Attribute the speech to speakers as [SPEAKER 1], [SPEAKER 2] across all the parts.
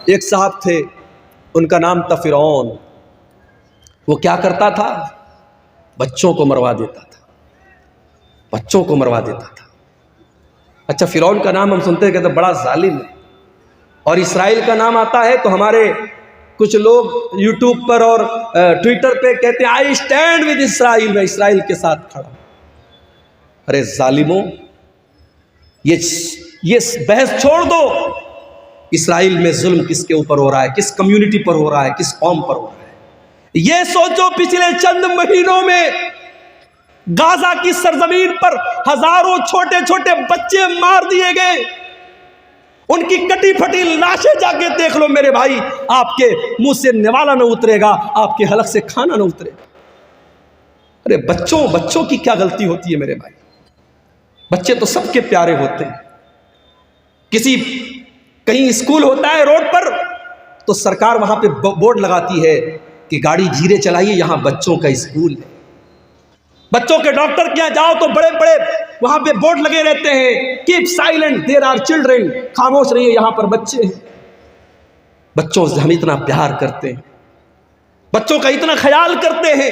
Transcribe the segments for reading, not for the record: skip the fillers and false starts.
[SPEAKER 1] ایک صاحب تھے، ان کا نام تھا فرعون۔ وہ کیا کرتا تھا؟ بچوں کو مروا دیتا تھا، بچوں کو مروا دیتا تھا۔ اچھا، فرعون کا نام ہم سنتے ہیں کہتے بڑا ظالم ہے، اور اسرائیل کا نام آتا ہے تو ہمارے کچھ لوگ یوٹیوب پر اور ٹویٹر پہ کہتے ہیں آئی اسٹینڈ ود اسرائیل، میں اسرائیل کے ساتھ کھڑا ہوں۔ ارے ظالموں، یہ بحث چھوڑ دو، اسرائیل میں ظلم کس کے اوپر ہو رہا ہے، کس کمیونٹی پر ہو رہا ہے، کس قوم پر ہو رہا ہے۔ یہ سوچو پچھلے چند مہینوں میں غازہ کی سرزمین پر ہزاروں چھوٹے چھوٹے بچے مار دیے گئے، ان کی کٹی پھٹی لاشیں جا کے دیکھ لو میرے بھائی، آپ کے منہ سے نوالا نہ اترے گا، آپ کے حلق سے کھانا نہ اترے گا۔ ارے بچوں کی کیا غلطی ہوتی ہے میرے بھائی؟ بچے تو سب کے پیارے ہوتے ہیں۔ کہیں اسکول ہوتا ہے روڈ پر تو سرکار وہاں پہ بورڈ لگاتی ہے کہ گاڑی دھیرے چلائیے، یہاں بچوں کا اسکول ہے۔ بچوں کے ڈاکٹر کیا جاؤ تو بڑے بڑے وہاں پہ بورڈ لگے رہتے ہیں، keep silent there are children, خاموش رہیے یہاں پر بچے ہیں۔ بچوں سے ہم اتنا پیار کرتے ہیں، بچوں کا اتنا خیال کرتے ہیں۔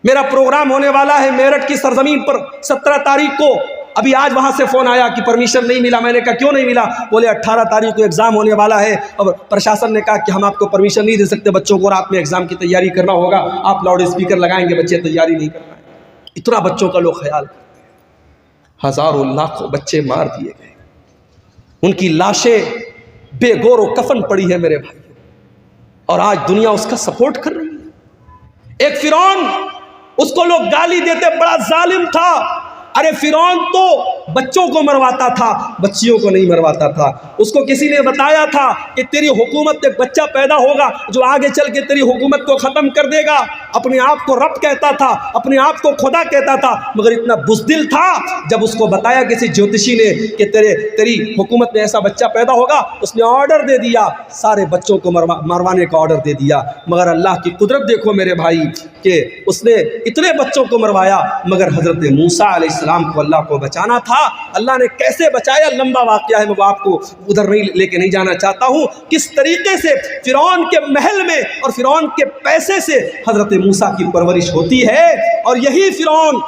[SPEAKER 1] میرا پروگرام ہونے والا ہے میرٹھ کی سرزمین پر 17 تاریخ کو، ابھی آج وہاں سے فون آیا کہ پرمیشن نہیں ملا۔ میں نے کہا کیوں نہیں ملا؟ بولے 18 تاریخ کو ایگزام ہونے والا ہے اور پرشاسن نے کہا کہ ہم آپ کو پرمیشن نہیں دے سکتے، بچوں کو رات میں ایگزام کی تیاری کرنا ہوگا، آپ لاؤڈ اسپیکر لگائیں گے، بچے تیاری نہیں کر پائیں گے۔ اتنا بچوں کا لوگ خیال کرتے ہیں۔ ہزاروں لاکھوں بچے مار دیے گئے، ان کی لاشیں بے گور و کفن پڑی ہے میرے بھائی، اور آج دنیا اس کا سپورٹ کر رہی ہے۔ ایک فرعون، اس کو لوگ گالی دیتے بڑا ظالم تھا۔ ارے فرعون تو بچوں کو مرواتا تھا، بچیوں کو نہیں مرواتا تھا۔ اس کو کسی نے بتایا تھا کہ تیری حکومت ایک بچہ پیدا ہوگا جو آگے چل کے تیری حکومت کو ختم کر دے گا۔ اپنے آپ کو رب کہتا تھا، اپنے آپ کو خدا کہتا تھا، مگر اتنا بزدل تھا جب اس کو بتایا کسی جوتشی نے کہ تیری حکومت میں ایسا بچہ پیدا ہوگا، اس نے آرڈر دے دیا، سارے بچوں کو مروانے کا آرڈر دے دیا۔ مگر اللہ کی قدرت دیکھو میرے بھائی کہ اس نے اتنے بچوں کو مروایا، مگر حضرت موسیٰ علیہ السلام کو اللہ کو بچانا تھا۔ اللہ نے کیسے بچایا لمبا واقعہ ہے، میں آپ کو ادھر نہیں لے کے نہیں جانا چاہتا ہوں، کس طریقے سے فرعون کے محل میں اور فرعون کے پیسے سے حضرت موسیٰ کی پرورش ہوتی ہے۔ اور یہی فرعون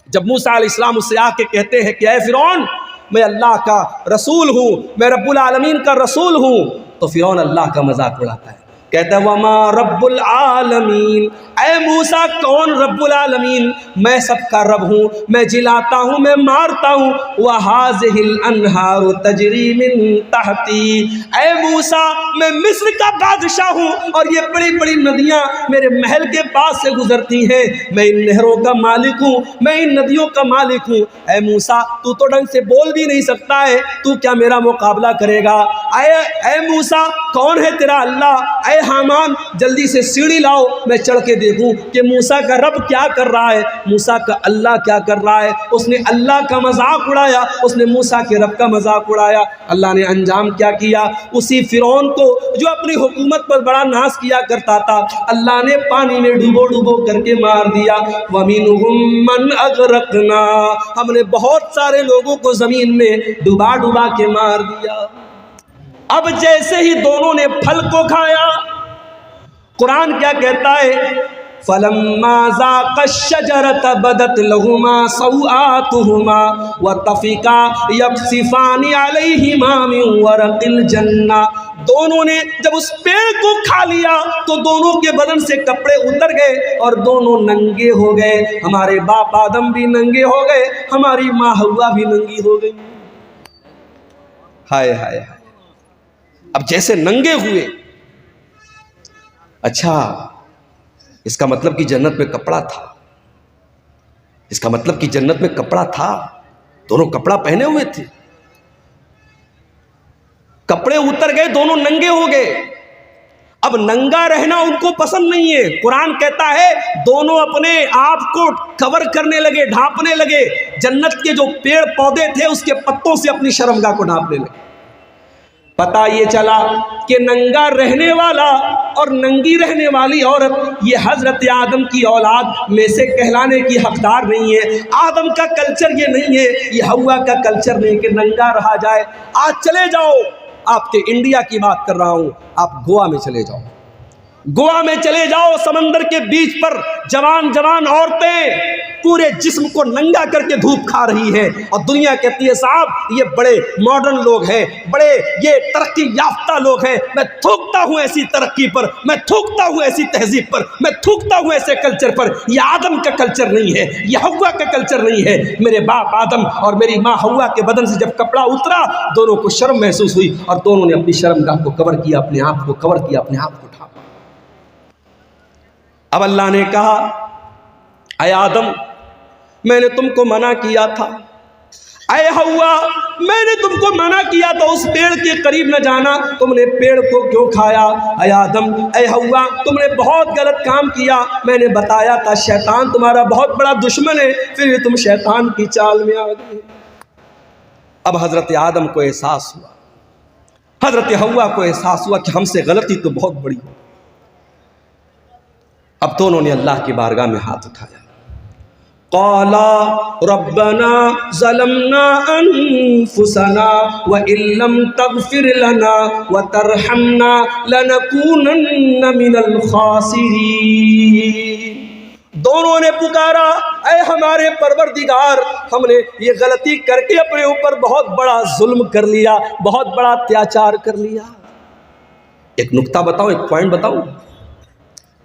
[SPEAKER 1] جب موسیٰ علیہ السلام اس سے آ کے کہتے ہیں کہ اے فرعون میں اللہ کا رسول ہوں، میں رب العالمین کا رسول ہوں، تو فرعون اللہ کا مذاق اڑاتا ہے، کہتا ہے وما رب العالمین، اے موسیٰ کون رب العالمین؟ میں سب کا رب ہوں، میں جلاتا ہوں، میں مارتا ہوں۔ وَهَٰذِهِ الْأَنْهَارُ تَجْرِي مِن تَحْتِي، اے موسیٰ میں مصر کا بادشاہ ہوں اور یہ بڑی بڑی ندیاں میرے محل کے پاس سے گزرتی ہیں، میں ان نہروں کا مالک ہوں، میں ان ندیوں کا مالک ہوں۔ اے موسیٰ تو ڈھنگ سے بول بھی نہیں سکتا ہے، تو کیا میرا مقابلہ کرے گا؟ اے موسیٰ کون ہے تیرا اللہ؟ اے حامان جلدی سے سیڑھی لاؤ، میں چڑھ کے دیکھوں کہ موسیٰ کا رب کیا کر رہا ہے، موسیٰ کا اللہ کیا کر رہا ہے۔ اس نے اللہ کا مذاق اڑایا، اس نے موسیٰ کے رب کا مذاق اڑایا۔ اللہ نے انجام کیا کیا؟ اسی فرعون کو جو اپنی حکومت پر بڑا ناز کیا کرتا تھا، اللہ نے پانی میں ڈوبو ڈوبو کر کے مار دیا۔ وَمِنْهُمْ مَنْ أَغْرَقْنَا، ہم نے بہت سارے لوگوں کو زمین میں ڈوبا ڈوبا کے مار دیا۔ اب جیسے ہی دونوں نے پھل کو کھایا، قرآن کیا کہتا ہے؟ فَلَمَّا ذَاقَا الشَّجَرَةَ بَدَتْ لَهُمَا سَوْآتُهُمَا وَطَفِقَا يَخْصِفَانِ عَلَيْهِمَا مِنْ وَرَقِ الْجَنَّةِ، دونوں نے جب اس پیڑ کو کھا لیا تو دونوں کے بدن سے کپڑے اتر گئے اور دونوں ننگے ہو گئے۔ ہمارے باپ آدم بھی ننگے ہو گئے، ہماری ماں حوا بھی ننگی ہو گئی۔ ہائے ہائے ہائے، اب جیسے ننگے ہوئے۔ اچھا، اس کا مطلب کہ جنت میں کپڑا تھا، اس کا مطلب کہ جنت میں کپڑا تھا، دونوں کپڑا پہنے ہوئے تھے، کپڑے اتر گئے، دونوں ننگے ہو گئے۔ اب ننگا رہنا ان کو پسند نہیں ہے۔ قرآن کہتا ہے دونوں اپنے آپ کو کور کرنے لگے، ڈھانپنے لگے، جنت کے جو پیڑ پودے تھے اس کے پتوں سے اپنی شرمگاہ کو ڈھانپنے لگے۔ پتہ یہ چلا کہ ننگا رہنے والا اور ننگی رہنے والی عورت یہ حضرت آدم کی اولاد میں سے کہلانے کی حقدار نہیں ہے۔ آدم کا کلچر یہ نہیں ہے، یہ حوا کا کلچر نہیں کہ ننگا رہا جائے۔ آج چلے جاؤ آپ کے انڈیا کی بات کر رہا ہوں، آپ گوا میں چلے جاؤ، گوا میں چلے جاؤ، سمندر کے بیچ پر جوان جوان عورتیں پورے جسم کو ننگا کر کے دھوپ کھا رہی ہیں، اور دنیا کہتی ہے صاحب یہ بڑے ماڈرن لوگ ہیں، بڑے یہ ترقی یافتہ لوگ ہیں۔ میں تھوکتا ہوں ایسی ترقی پر، میں تھوکتا ہوں ایسی تہذیب پر، میں تھوکتا ہوں ایسے کلچر پر۔ یہ آدم کا کلچر نہیں ہے، یہ حوا کا کلچر نہیں ہے۔ میرے باپ آدم اور میری ماں حوا کے بدن سے جب کپڑا اترا، دونوں کو شرم محسوس ہوئی اور دونوں نے اپنی شرمگاہ کو کور کیا، اپنے آپ کو کور کیا، اپنے آپ کو ڈھانپا۔ اب اللہ نے کہا اے آدم میں نے تم کو منع کیا تھا، اے حوا میں نے تم کو منع کیا تھا اس پیڑ کے قریب نہ جانا، تم نے پیڑ کو کیوں کھایا؟ اے آدم اے حوا تم نے بہت غلط کام کیا، میں نے بتایا تھا شیطان تمہارا بہت بڑا دشمن ہے، پھر بھی تم شیطان کی چال میں آ گئے۔ اب حضرت آدم کو احساس ہوا، حضرت حوا کو احساس ہوا کہ ہم سے غلطی تو بہت بڑی ہو۔ اب دونوں نے اللہ کی بارگاہ میں ہاتھ اٹھایا، قالا ربنا ظلمنا انفسنا وان لم تغفر لنا وترحمنا لنکونن من الخاسرین۔ دونوں نے پکارا اے ہمارے پروردگار، ہم نے یہ غلطی کر کے اپنے اوپر بہت بڑا ظلم کر لیا، بہت بڑا اتیاچار کر لیا۔ ایک نکتہ بتاؤں، ایک پوائنٹ بتاؤں،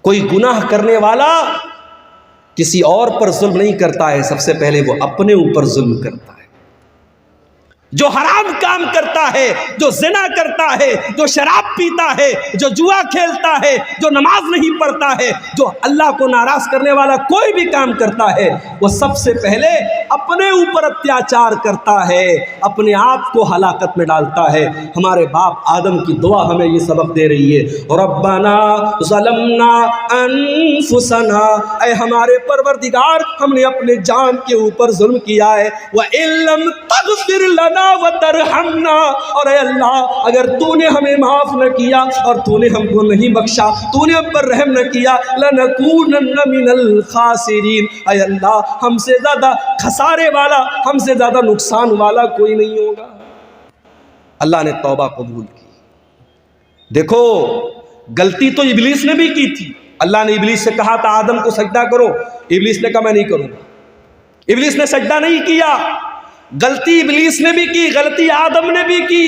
[SPEAKER 1] کوئی گناہ کرنے والا کسی اور پر ظلم نہیں کرتا ہے، سب سے پہلے وہ اپنے اوپر ظلم کرتا ہے۔ جو حرام کام کرتا ہے، جو زنا کرتا ہے، جو شراب پیتا ہے، جو جوا کھیلتا ہے، جو نماز نہیں پڑھتا ہے، جو اللہ کو ناراض کرنے والا کوئی بھی کام کرتا ہے، وہ سب سے پہلے اپنے اوپر اتیاچار کرتا ہے، اپنے آپ کو ہلاکت میں ڈالتا ہے۔ ہمارے باپ آدم کی دعا ہمیں یہ سبق دے رہی ہے، ربنا ظلمنا انفسنا، اے ہمارے پروردگار ہم نے اپنے جان کے اوپر ظلم کیا ہے، وَإِن لَّمْ تَغْفِرْ لَنَا وَتَرْحَمْنَا، اور اے اللہ اگر تو نے ہمیں معاف نہ کیا اور تو نے ہم کو نہیں بخشا، تو نے ہم پر رحم نہ کیا، لَنَكُونَنَّ مِنَ الْخَاسِرِينَ، اے اللہ ہم سے زیادہ خسارے والا، ہم سے زیادہ نقصان والا کوئی نہیں ہوگا۔ اللہ نے توبہ قبول کی۔ دیکھو غلطی تو ابلیس نے بھی کی تھی، اللہ نے ابلیس سے کہا تھا آدم کو سجدہ کرو، ابلیس نے کہا میں نہیں کروں گا، ابلیس نے سجدہ نہیں کیا۔ غلطی ابلیس نے بھی کی، غلطی آدم نے بھی کی،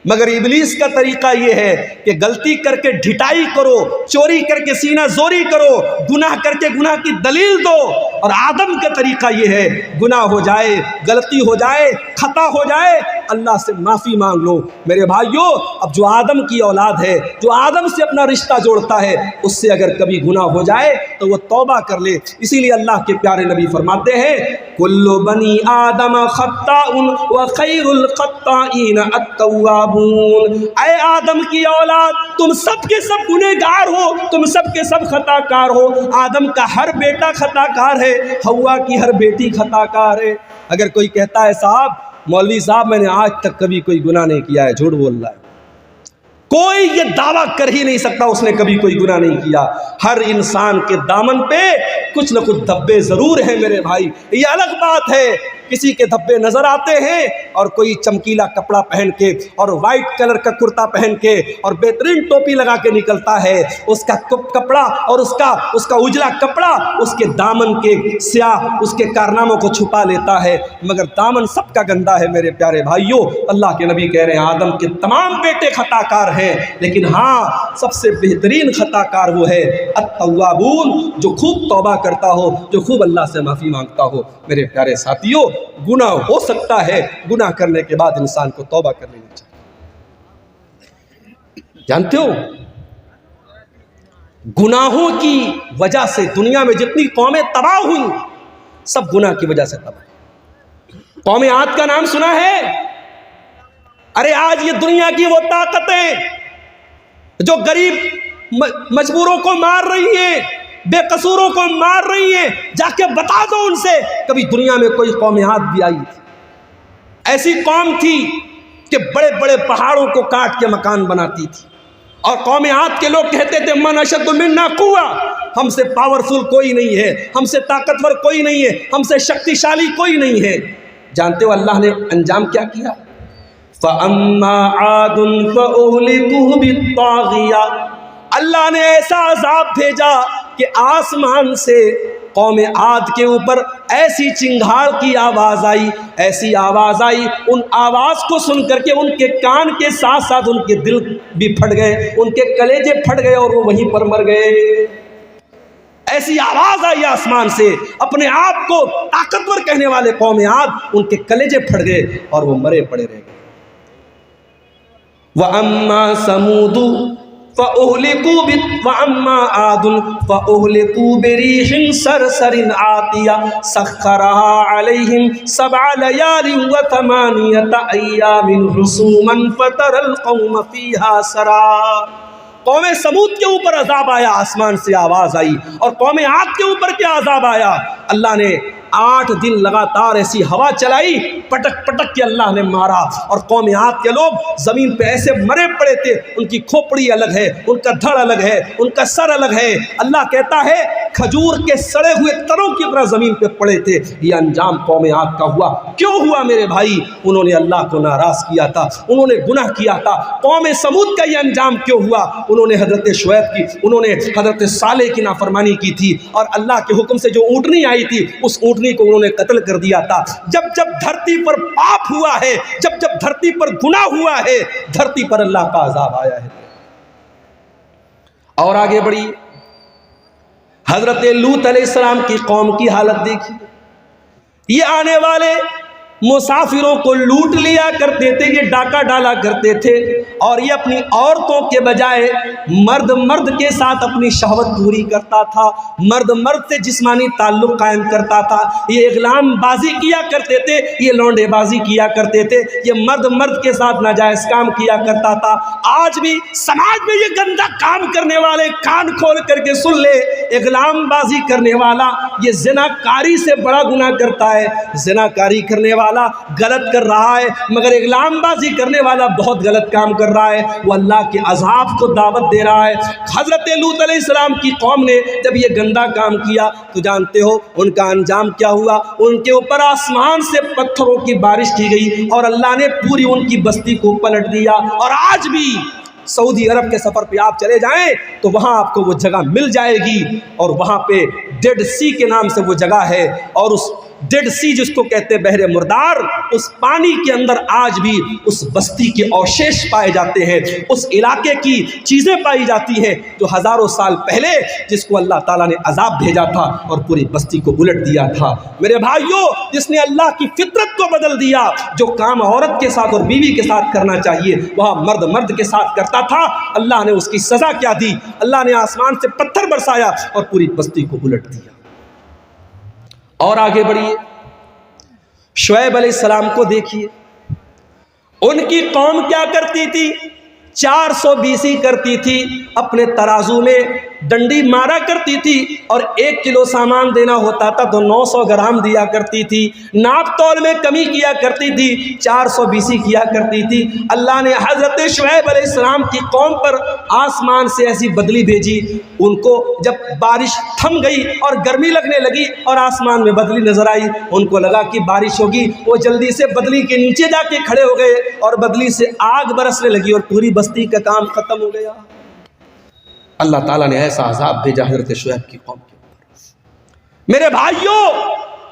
[SPEAKER 1] مگر ابلیس کا طریقہ یہ ہے کہ غلطی کر کے ڈھٹائی کرو، چوری کر کے سینہ زوری کرو، گناہ کر کے گناہ کی دلیل دو، اور آدم کا طریقہ یہ ہے گناہ ہو جائے، غلطی ہو جائے، خطا ہو جائے، اللہ سے معافی مانگ لو۔ میرے بھائیو اب جو آدم کی اولاد ہے، جو آدم سے اپنا رشتہ جوڑتا ہے، اس سے اگر کبھی گناہ ہو جائے تو وہ توبہ کر لے۔ اسی لیے اللہ کے پیارے نبی فرماتے ہیں کل بنی آدم خطاء وخیر الخطائین التوابون، اے آدم کی اولاد تم سب کے سب گنہگار ہو، تم سب کے سب خطا کار ہو۔ آدم کا ہر بیٹا خطا کار ہے، حوا کی ہر بیٹی خطا کار ہے۔ اگر کوئی کہتا ہے صاحب مولوی صاحب میں نے آج تک کبھی کوئی گناہ نہیں کیا ہے، جھوٹ بول رہا ہے۔ کوئی یہ دعویٰ کر ہی نہیں سکتا اس نے کبھی کوئی گناہ نہیں کیا۔ ہر انسان کے دامن پہ کچھ نہ کچھ دھبے ضرور ہیں میرے بھائی، یہ الگ بات ہے۔ کسی کے دھبے نظر آتے ہیں اور کوئی چمکیلا کپڑا پہن کے اور وائٹ کلر کا کرتا پہن کے اور بہترین ٹوپی لگا کے نکلتا ہے، اس کا کپڑا اور اس کا اجلا کپڑا اس کے دامن کے سیاہ اس کے کارناموں کو چھپا لیتا ہے، مگر دامن سب کا گندا ہے میرے پیارے بھائیوں۔ اللہ کے نبی کہہ رہے ہیں آدم کے تمام بیٹے خطا کار ہیں، لیکن ہاں سب سے بہترین خطا کار وہ ہے التوابون، جو خوب توبہ کرتا ہو، جو خوب اللہ سے معافی مانگتا ہو۔ میرے پیارے ساتھیوں گناہ ہو سکتا ہے، گناہ کرنے کے بعد انسان کو توبہ کر لینی چاہیے۔ جانتے ہو گناہوں کی وجہ سے دنیا میں جتنی قومیں تباہ ہوئی سب گناہ کی وجہ سے تباہ۔ قوم عاد کا نام سنا ہے؟ ارے آج یہ دنیا کی وہ طاقتیں جو غریب مجبوروں کو مار رہی ہیں، بے قصوروں کو مار رہی ہیں، جا کے بتا دو ان سے کبھی دنیا میں کوئی قوم عاد بھی آئی تھی؟ ایسی قوم تھی کہ بڑے بڑے پہاڑوں کو کاٹ کے مکان بناتی تھی، اور قوم عاد کے لوگ کہتے تھے من اشد منا قوہ، ہم سے پاورفل کوئی نہیں ہے، ہم سے طاقتور کوئی نہیں ہے، ہم سے شکتیشالی کوئی نہیں ہے۔ جانتے ہو اللہ نے انجام کیا کیا؟ فَأَمَّا عَادٌ فَأُهْلِكُوا بِالطَّاغِيَةِ، اللہ نے ایسا عذاب بھیجا کہ آسمان سے قوم عاد کے اوپر ایسی چنگھاڑ کی آواز آئی، ایسی آواز آئی، ان آواز کو سن کر کے ان کے کان کے ساتھ ساتھ ان کے دل بھی پھٹ گئے، ان کے کلیجے پھٹ گئے اور وہ وہیں پر مر گئے۔ ایسی آواز آئی آسمان سے، اپنے آپ کو طاقتور کہنے والے قوم عاد، ان کے کلیجے پھٹ گئے اور وہ مرے پڑے رہ گئے۔ وَأَمَّا ثَمُودُ وَأَمَّا عَادٌ فَأُهْلِكُوا بِرِيحٍ صَرْصَرٍ عَاتِيَةٍ سَخَّرَهَا عَلَيْهِمْ 7 لَيَالٍ و8 أَيَّامٍ حُسُومًا فَتَرَى الْقَوْمَ فِيهَا سَرَعًا۔ قوم سمود کے اوپر عذاب آیا، آسمان سے آواز آئی، اور قوم عاد کے اوپر کیا عذاب آیا؟ اللہ نے 8 دن لگاتار ایسی ہوا چلائی، پٹک پٹک کے اللہ نے مارا، اور قوم عاد کے لوگ زمین پہ ایسے مرے پڑے تھے، ان کی کھوپڑی الگ ہے، ان کا دھڑ الگ ہے، ان کا سر الگ ہے۔ اللہ کہتا ہے کھجور کے سڑے ہوئے تنوں کی طرح زمین پہ پڑے تھے۔ یہ انجام قوم عاد کا ہوا۔ کیوں ہوا میرے بھائی؟ انہوں نے اللہ کو ناراض کیا تھا، انہوں نے گناہ کیا تھا۔ قوم سمود کا یہ انجام کیوں ہوا؟ انہوں نے حضرت شعیب کی، انہوں نے حضرت صالح کی نافرمانی کی تھی، اور اللہ کے حکم سے جو اونٹنی آئی تھی اس اونٹنی کو انہوں نے قتل کر دیا تھا۔ جب جب دھرتی پر پاپ ہوا ہے، جب جب دھرتی پر گناہ ہوا ہے، دھرتی پر اللہ کا عذاب آیا ہے۔ اور آگے بڑھی، حضرت لوط علیہ السلام کی قوم کی حالت دیکھی۔ یہ آنے والے مسافروں کو لوٹ لیا کرتے تھے، یہ ڈاکہ ڈالا کرتے تھے، اور یہ اپنی عورتوں کے بجائے مرد مرد کے ساتھ اپنی شہوت پوری کرتا تھا، مرد مرد سے جسمانی تعلق قائم کرتا تھا۔ یہ اغلام بازی کیا کرتے تھے، یہ لونڈے بازی کیا کرتے تھے، یہ مرد مرد کے ساتھ ناجائز کام کیا کرتا تھا۔ آج بھی سماج میں یہ گندا کام کرنے والے کان کھول کر کے سن لے، اغلام بازی کرنے والا یہ زنا کاری سے بڑا گناہ کرتا ہے۔ زنا کاری کرنے والا غلط کر رہا ہے، مگر اغلام بازی کرنے والا بہت غلط کام کر رہا ہے، وہ اللہ کے عذاب کو دعوت دے رہا ہے۔ حضرت لوط علیہ السلام کی قوم نے جب یہ گندا کام کیا تو جانتے ہو ان کا انجام کیا ہوا؟ ان کے اوپر آسمان سے پتھروں کی بارش کی گئی، اور اللہ نے پوری ان کی بستی کو پلٹ دیا۔ اور آج بھی سعودی عرب کے سفر پہ آپ چلے جائیں تو وہاں آپ کو وہ جگہ مل جائے گی، اور وہاں پہ ڈیڈ سی کے نام سے وہ جگہ ہے، اور اس ڈیڈ سی جس کو کہتے ہیں بحر مردار، اس پانی کے اندر آج بھی اس بستی کے اوشیش پائے جاتے ہیں، اس علاقے کی چیزیں پائی جاتی ہیں جو ہزاروں سال پہلے جس کو اللہ تعالیٰ نے عذاب بھیجا تھا اور پوری بستی کو الٹ دیا تھا۔ میرے بھائیوں، جس نے اللہ کی فطرت کو بدل دیا، جو کام عورت کے ساتھ اور بیوی کے ساتھ کرنا چاہیے وہاں مرد مرد کے ساتھ کرتا تھا، اللہ نے اس کی سزا کیا دی؟ اللہ نے آسمان سے پتھر برسایا اور پوری بستی کو الٹ دیا۔ اور آگے بڑھیے، شعیب علیہ السلام کو دیکھیے، ان کی قوم کیا کرتی تھی؟ 420 کرتی تھی، اپنے ترازو میں ڈنڈی مارا کرتی تھی، اور 1 کلو سامان دینا ہوتا تھا تو 900 گرام دیا کرتی تھی، ناپ تول میں کمی کیا کرتی تھی، 420 کیا کرتی تھی۔ اللہ نے حضرت شعیب علیہ السلام کی قوم پر آسمان سے ایسی بدلی بھیجی، ان کو جب بارش تھم گئی اور گرمی لگنے لگی اور آسمان میں بدلی نظر آئی، ان کو لگا کہ بارش ہوگی، وہ جلدی سے بدلی کے نیچے جا کے کھڑے ہو گئے، اور بدلی سے آگ برسنے لگی اور پوری بستی کا کام ختم ہو گیا۔ اللہ تعالیٰ نے ایسا عذاب بھیجا حضرت شعیب کی قوم کے اوپر۔ میرے بھائیوں،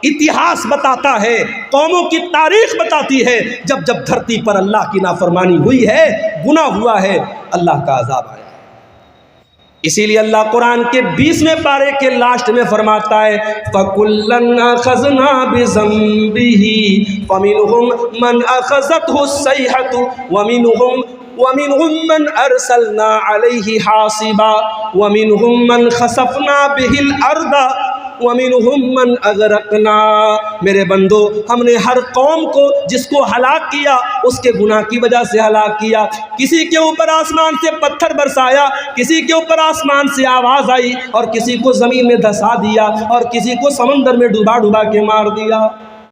[SPEAKER 1] اتہاس بتاتا ہے، قوموں کی تاریخ بتاتی ہے، جب جب دھرتی پر اللہ کی نافرمانی ہوئی ہے، گناہ ہوا ہے، اللہ کا عذاب آیا۔ اسی لیے اللہ قرآن کے 20ویں پارے کے لاسٹ میں فرماتا ہے فَكُلًّا أَخَذْنَا بِذَنبِهِ فَمِنْهُمْ مَنْ أَخَذَتْهُ الصَّيْحَةُ وَمِنْهُمْ مَنْ أَرْسَلْنَا عَلَيْهِ حَاصِبًا وَمِنْهُمْ مَنْ خَسَفْنَا بِهِ الْأَرْضَ وَمِنْهُمْ مَنْ أَغْرَقْنَا۔ میرے بندو، ہم نے ہر قوم کو جس کو ہلاک کیا اس کے گناہ کی وجہ سے ہلاک کیا۔ کسی کے اوپر آسمان سے پتھر برسایا، کسی کے اوپر آسمان سے آواز آئی، اور کسی کو زمین میں دھسا دیا، اور کسی کو سمندر میں ڈوبا ڈوبا کے مار دیا۔